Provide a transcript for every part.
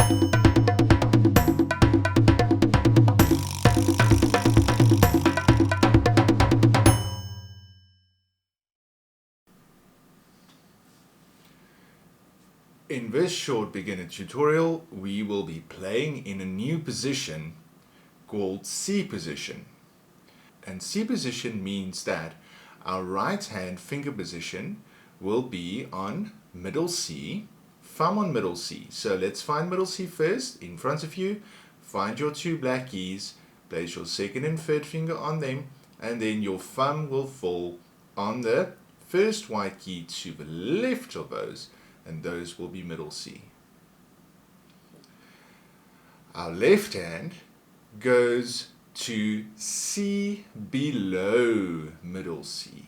In this short beginner tutorial, we will be playing in a new position called C position. And C position means that our right hand finger position will be on middle C, thumb on middle C. So let's find middle C first. In front of you, find your two black keys, place your second and third finger on them, and then your thumb will fall on the first white key to the left of those, and those will be middle C. Our left hand goes to C below middle C.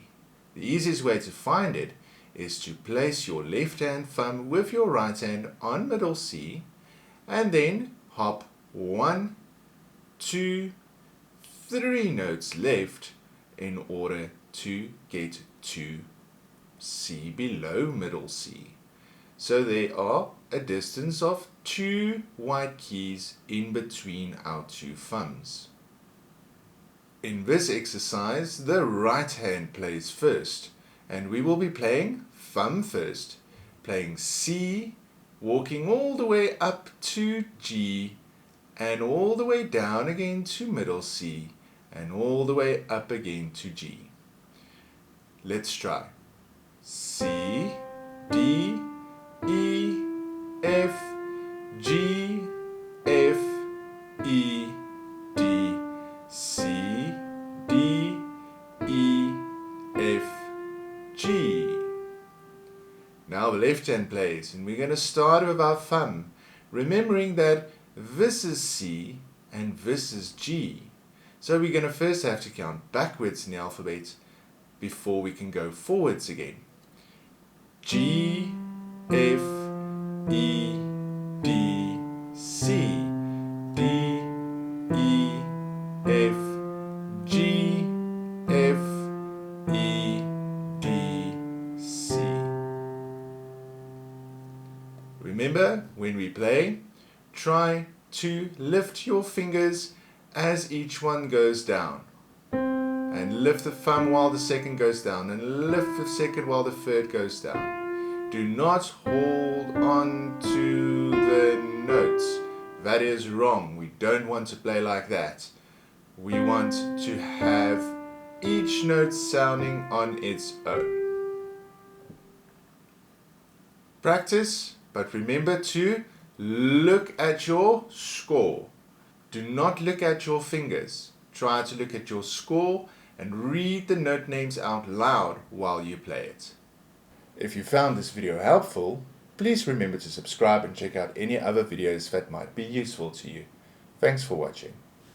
The easiest way to find it is to place your left hand thumb with your right hand on middle C and then hop 1, 2, 3 notes left in order to get to C below middle C. So there are a distance of 2 white keys in between our two thumbs. In this exercise, the right hand plays first, and we will be playing thumb first, playing C, walking all the way up to G, and all the way down again to middle C, and all the way up again to G. Let's try. C, D, E, F, G, F, E, D, C, D, E, F, G. Now the left hand plays, and we're going to start with our thumb, remembering that this is C and this is G. So we're going to first have to count backwards in the alphabet before we can go forwards again. G, F, E, D, C, D, E, F, G, F, E, D, C. Remember, when we play, try to lift your fingers as each one goes down. And lift the thumb while the second goes down, and lift the second while the third goes down. Do not hold on to the notes. That is wrong. We don't want to play like that. We want to have each note sounding on its own. Practice, but remember to look at your score. Do not look at your fingers. Try to look at your score and read the note names out loud while you play it. If you found this video helpful, please remember to subscribe and check out any other videos that might be useful to you. Thanks for watching.